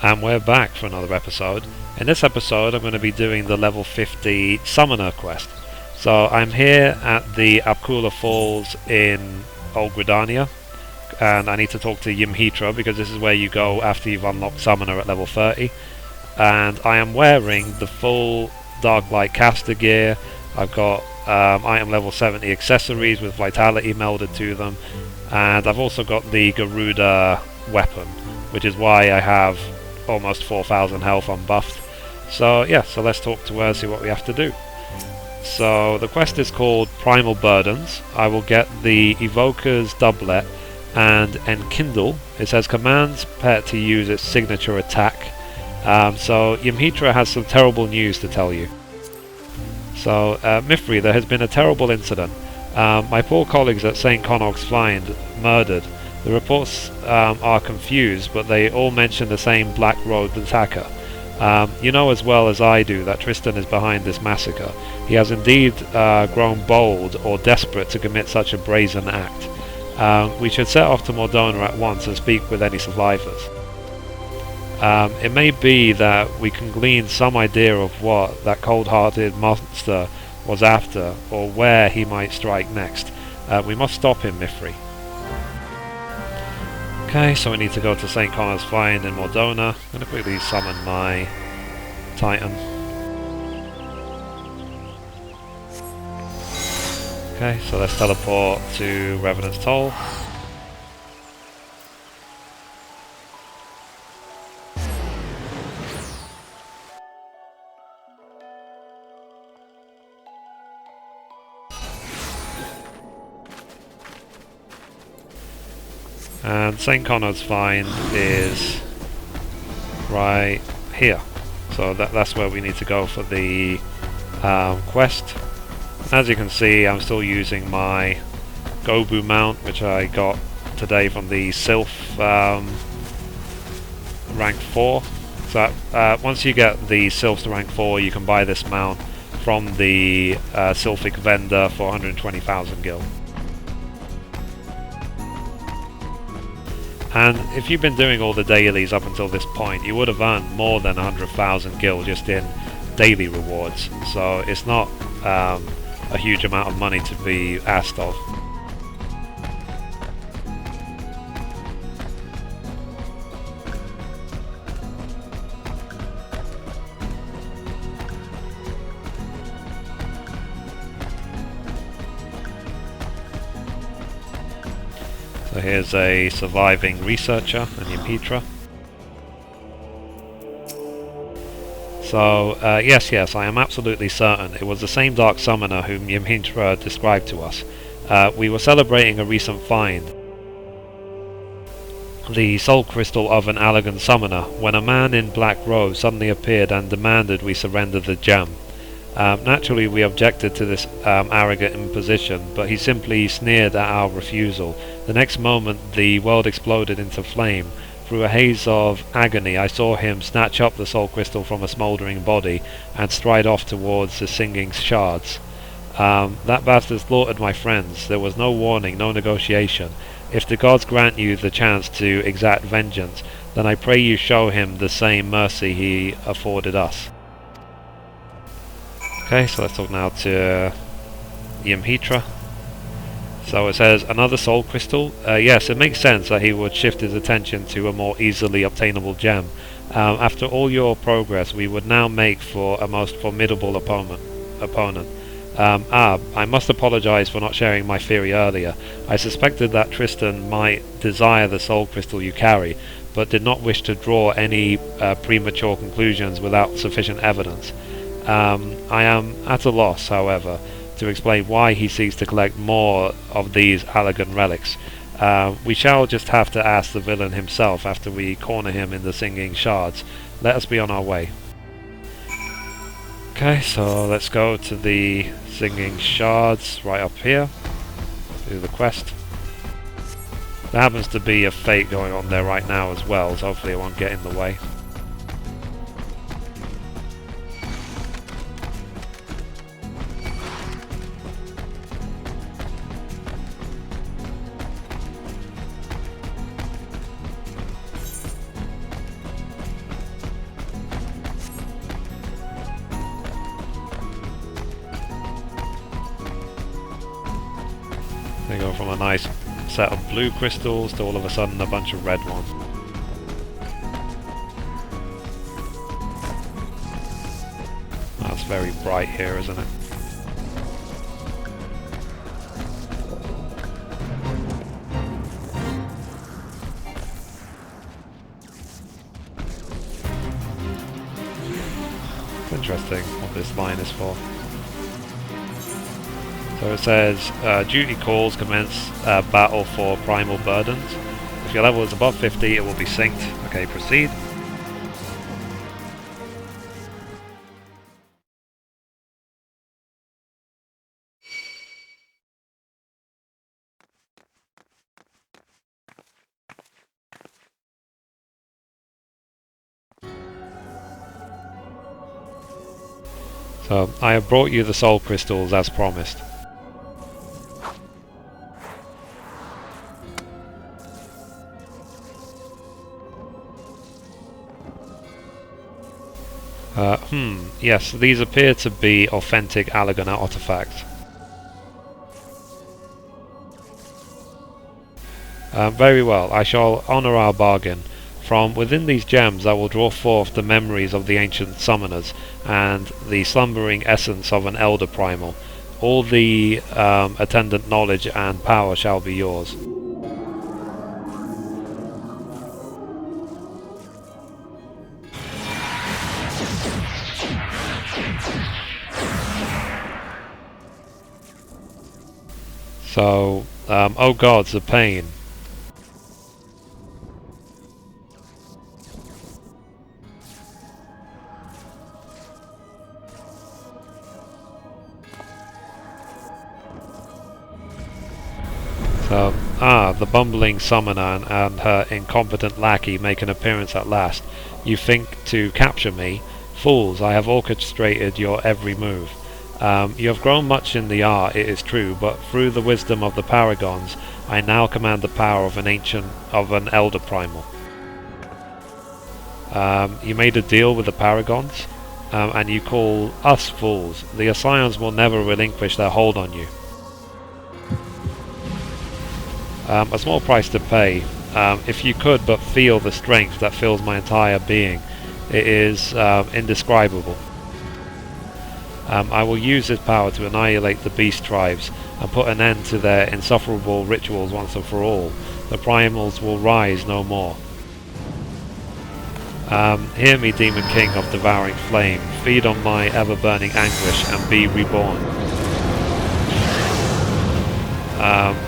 And we're back for another episode. In this episode I'm going to be doing the level 50 Summoner quest. So I'm here at the Apkula Falls in Old Gridania, and I need to talk to Mithrie because this is where you go after you've unlocked Summoner at level 30. And I am wearing the full Dark Light caster gear. I've got item level 70 accessories with vitality melded to them, and I've also got the Garuda weapon, which is why I have almost 4,000 health unbuffed. So yeah, so let's talk to her, see what we have to do. So the quest is called Primal Burdens. I will get the Evoker's Doublet and Enkindle. It says commands pet to use its signature attack. So Mithrie has some terrible news to tell you. So Mithrie, there has been a terrible incident. My poor colleagues at St. Conog's Find murdered. The reports are confused, but they all mention the same black-robed attacker. You know as well as I do that Tristan is behind this massacre. He has indeed grown bold or desperate to commit such a brazen act. We should set off to Mordona at once and speak with any survivors. It may be that we can glean some idea of what that cold-hearted monster was after, or where he might strike next. We must stop him, Mithrie. Okay, so we need to go to St. Connor's Find in Mordona. I'm going to quickly summon my Titan. Okay, so let's teleport to Revenant's Toll. And St. Connor's Find is right here, so that's where we need to go for the quest. As you can see, I'm still using my Gobu mount, which I got today from the Sylph rank 4. So once you get the Sylphs to rank 4, you can buy this mount from the Sylphic vendor for 120,000 gil. And if you've been doing all the dailies up until this point, you would have earned more than 100,000 gil just in daily rewards. So it's not a huge amount of money to be asked of. So here's a surviving researcher and Mithrie. So yes, I am absolutely certain it was the same Dark Summoner whom Mithrie described to us. We were celebrating a recent find, the soul crystal of an Allagan summoner, when a man in black robes suddenly appeared and demanded we surrender the gem. Naturally we objected to this arrogant imposition, but he simply sneered at our refusal. The next moment the world exploded into flame. Through a haze of agony I saw him snatch up the soul crystal from a smouldering body and stride off towards the singing shards. That bastard slaughtered my friends. There was no warning, no negotiation. If the gods grant you the chance to exact vengeance, then I pray you show him the same mercy he afforded us. Okay, so let's talk now to Mithrie. So it says, another soul crystal? Yes, it makes sense that he would shift his attention to a more easily obtainable gem. After all your progress, we would now make for a most formidable opponent. I must apologize for not sharing my theory earlier. I suspected that Tristan might desire the soul crystal you carry, but did not wish to draw any premature conclusions without sufficient evidence. I am at a loss, however, to explain why he seeks to collect more of these Allagan relics. We shall just have to ask the villain himself after we corner him in the singing shards. Let us be on our way. Okay, so let's go to the singing shards right up here. Do the quest. There happens to be a fate going on there right now as well, so hopefully it won't get in the way. go from a nice set of blue crystals to all of a sudden a bunch of red ones. That's very bright here, isn't it? It's interesting what this line is for. So it says, duty calls commence battle for primal burdens. If your level is above 50, it will be synced. Okay, proceed. So, I have brought you the soul crystals as promised. Yes, these appear to be authentic Allagan artifacts. Very well, I shall honour our bargain. From within these gems I will draw forth the memories of the ancient summoners and the slumbering essence of an elder primal. All the attendant knowledge and power shall be yours. So, oh gods, the pain. So, the bumbling summoner and her incompetent lackey make an appearance at last. You think to capture me? Fools, I have orchestrated your every move. You have grown much in the art, it is true, but through the wisdom of the paragons, I now command the power of an elder primal. You made a deal with the paragons, and you call us fools. The Ascians will never relinquish their hold on you. A small price to pay. If you could but feel the strength that fills my entire being, it is indescribable. I will use this power to annihilate the beast tribes and put an end to their insufferable rituals once and for all. The primals will rise no more. Hear me, Demon King of devouring flame. Feed on my ever-burning anguish and be reborn.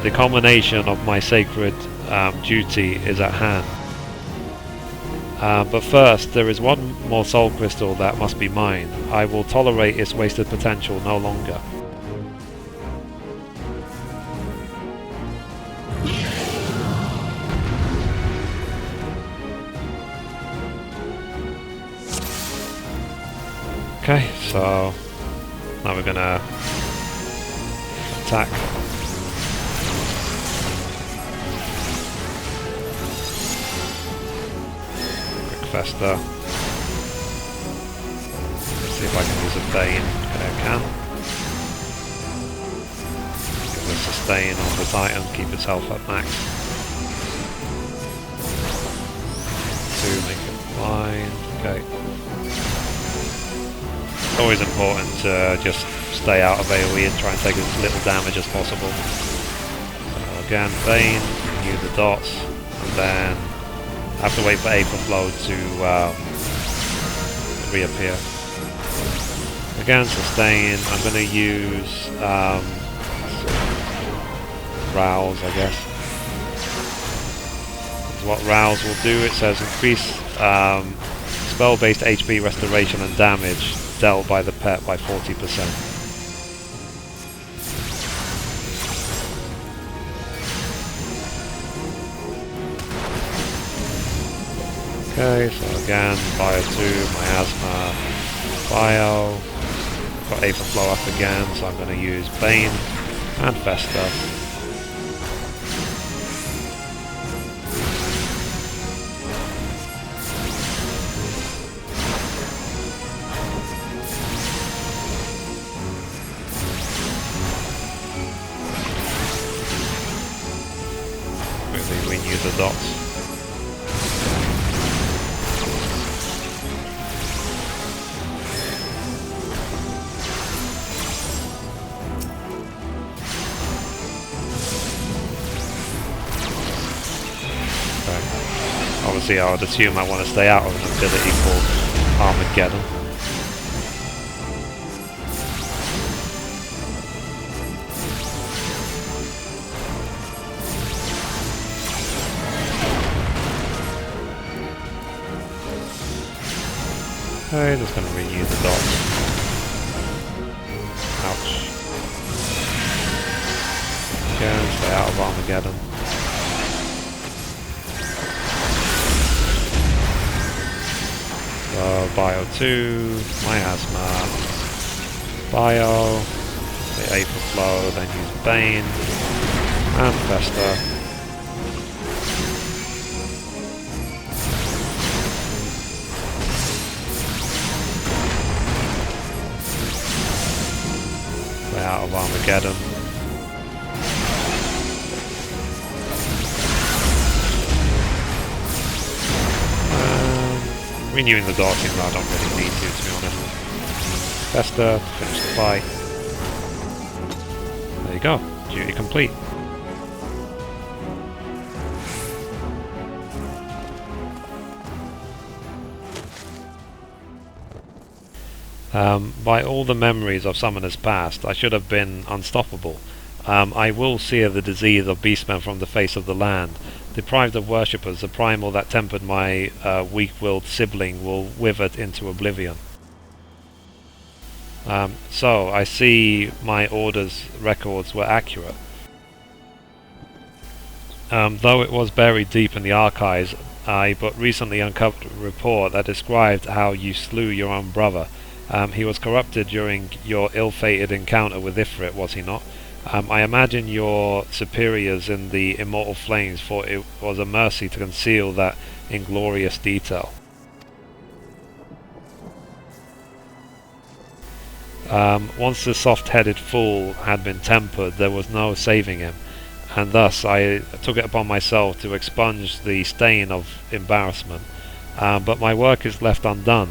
The culmination of my sacred duty is at hand. But first, there is one more soul crystal that must be mine. I will tolerate its wasted potential no longer. Okay, so now we're gonna attack. Fester. See if I can use a Bane. Okay, I can. Give a sustain on the Titan, keep its health at max. 2, make it blind. Okay. It's always important to just stay out of AoE and try and take as little damage as possible. So again, Bane, renew the dots, and then I have to wait for Aetherflow to reappear. Again, sustain. I'm going to use Rouse, I guess. What Rouse will do, it says increase spell-based HP restoration and damage dealt by the pet by 40%. Okay, so again, Bio 2, Miasma, Bio. Got Aetherflow up again, so I'm going to use Bane and Fester. dots. Obviously I would assume I want to stay out of an ability called Armageddon. Okay, just going to renew the dots. Ouch. Again, stay out of Armageddon. So, Bio 2, Miasma, Bio, the Aether Flow, then use Bane, and Fester. Way out of Armageddon. Renewing the darting, I don't really need to be honest. Fester, finish the fight. There you go, duty complete. By all the memories of Summoner's past, I should have been unstoppable. I will sear the disease of beastmen from the face of the land. Deprived of worshippers, the primal that tempered my weak-willed sibling will wither into oblivion. So, I see my order's records were accurate. Though it was buried deep in the archives, I but recently uncovered a report that described how you slew your own brother. He was corrupted during your ill-fated encounter with Ifrit, was he not? I imagine your superiors in the Immortal Flames thought it was a mercy to conceal that inglorious detail. Once the soft-headed fool had been tempered, there was no saving him, and thus I took it upon myself to expunge the stain of embarrassment. But my work is left undone.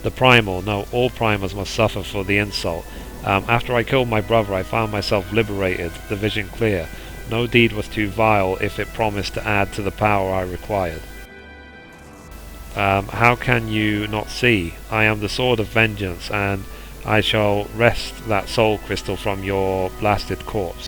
The primal, no, all primals must suffer for the insult. After I killed my brother, I found myself liberated, the vision clear. No deed was too vile if it promised to add to the power I required. How can you not see? I am the sword of vengeance, and I shall wrest that soul crystal from your blasted corpse.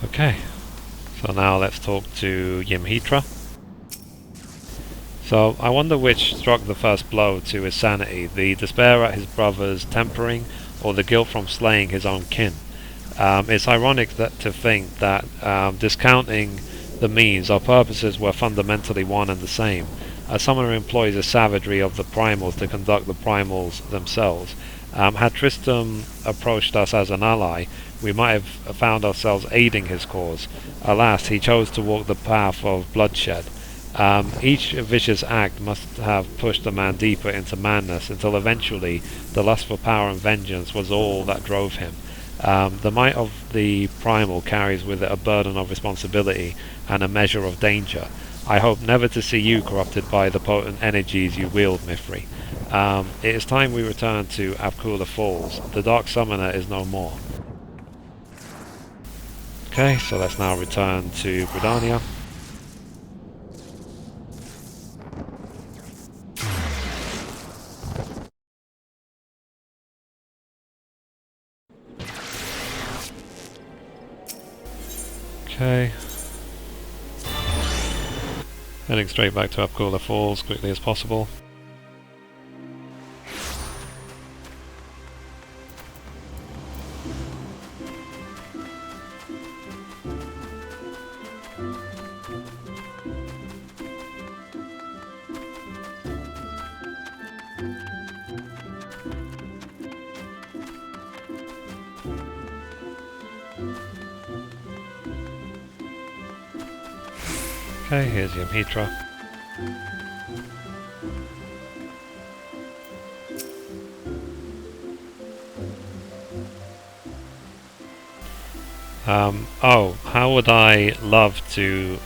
Okay, so now let's talk to Mithrie. So I wonder which struck the first blow to his sanity, the despair at his brother's tempering, or the guilt from slaying his own kin. It's ironic to think that, discounting the means, our purposes were fundamentally one and the same. A summoner employs the savagery of the primals to conduct the primals themselves. Had Tristram approached us as an ally, we might have found ourselves aiding his cause. Alas, he chose to walk the path of bloodshed. Each vicious act must have pushed a man deeper into madness, until eventually the lust for power and vengeance was all that drove him. The might of the primal carries with it a burden of responsibility and a measure of danger. I hope never to see you corrupted by the potent energies you wield, Mithrie. It is time we return to FFXIV Falls. The Dark Summoner is no more. Okay, so let's now return to Gridania. Okay. Heading straight back to Apkula Falls quickly as possible. Okay, here's your Mithrie. Oh, how would I love to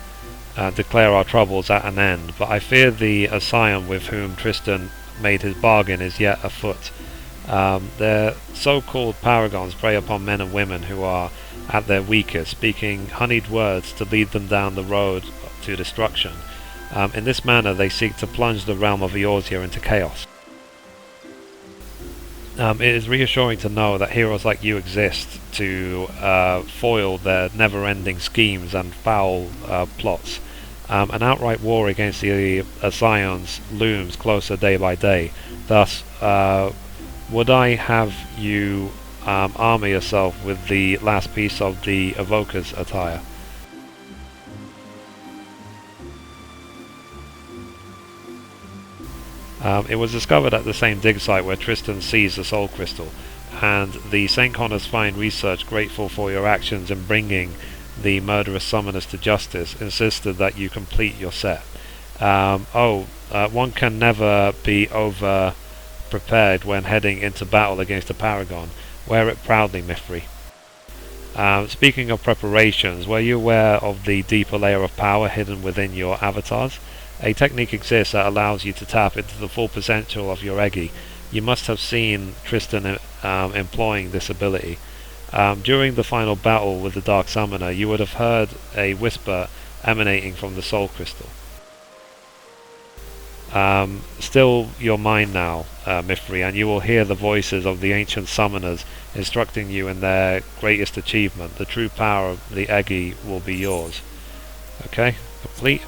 declare our troubles at an end, but I fear the Ascion with whom Tristan made his bargain is yet afoot. Their so-called paragons prey upon men and women who are at their weakest, speaking honeyed words to lead them down the road to destruction. In this manner they seek to plunge the realm of Eorzea into chaos. It is reassuring to know that heroes like you exist to foil their never-ending schemes and foul plots. An outright war against the Ascions looms closer day by day. Thus, would I have you armour yourself with the last piece of the Evoker's attire? It was discovered at the same dig site where Tristan seized the soul crystal, and the St. Connor's Fine Research, grateful for your actions in bringing the murderous summoners to justice, insisted that you complete your set. One can never be over prepared when heading into battle against a paragon. Wear it proudly, Mithrie. Speaking of preparations, were you aware of the deeper layer of power hidden within your avatars? A technique exists that allows you to tap into the full potential of your Eggy. You must have seen Tristan employing this ability. During the final battle with the Dark Summoner, you would have heard a whisper emanating from the Soul Crystal. Still your mind now, Mithrie, and you will hear the voices of the ancient summoners instructing you in their greatest achievement. The true power of the Eggy will be yours. Okay, complete.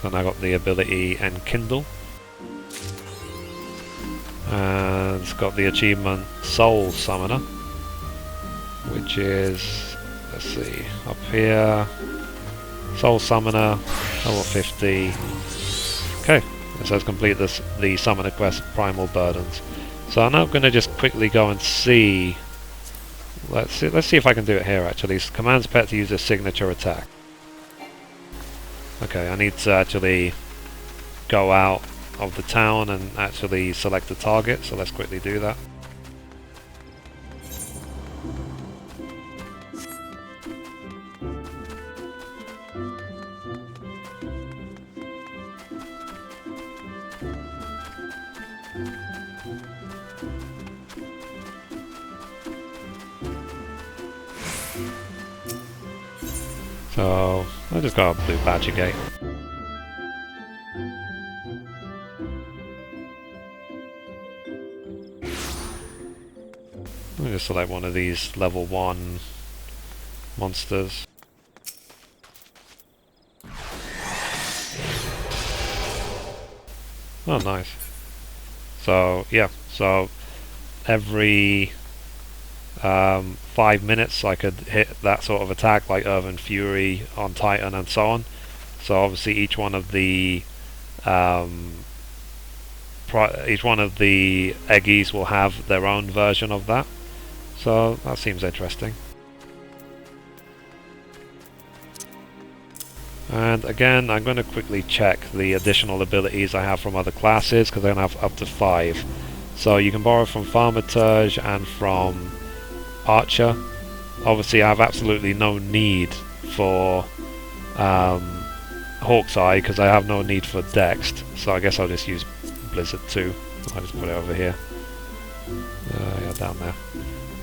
So now I got the ability Enkindle, and it's got the achievement Soul Summoner, which is, let's see, up here, Soul Summoner, level 50. Okay, it says complete the Summoner quest Primal Burdens. So I'm now going to just quickly go and see. Let's see if I can do it here actually. Commands pet to use a signature attack. Okay, I need to actually go out of the town and actually select the target, so let's quickly do that. So, I'll just go blue Badger Gate. Let me just select one of these level 1 monsters. Oh, nice. So, yeah, so every 5 minutes I could hit that sort of attack like Earth and Fury on Titan and so on. So obviously each one of the Eggies will have their own version of that. So that seems interesting. And again, I'm going to quickly check the additional abilities I have from other classes, because I have up to 5. So you can borrow from Thaumaturge and from Archer. Obviously I have absolutely no need for Hawkeye, because I have no need for Dext, so I guess I'll just use Blizzard 2. I'll just put it over here. Yeah, down there.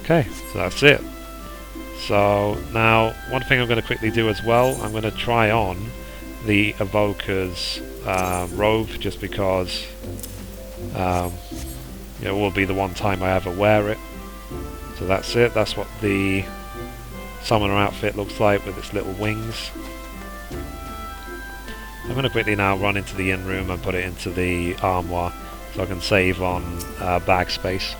Okay, so that's it. So now, one thing I'm going to quickly do as well, I'm going to try on the Evoker's robe, just because it will be the one time I ever wear it. So that's it. That's what the summoner outfit looks like with its little wings. I'm going to quickly now run into the inn room and put it into the armoire so I can save on bag space.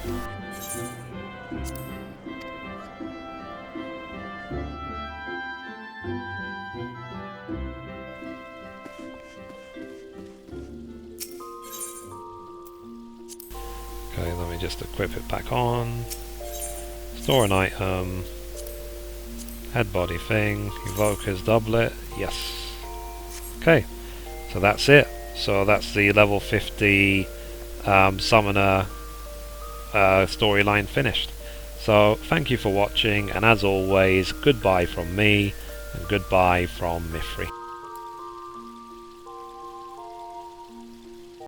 Okay, let me just equip it back on. Store an item. Head body thing. Evoker's doublet. Yes. Okay, so that's it. So that's the level 50 summoner storyline finished. So thank you for watching, and as always, goodbye from me, and goodbye from Mithrie.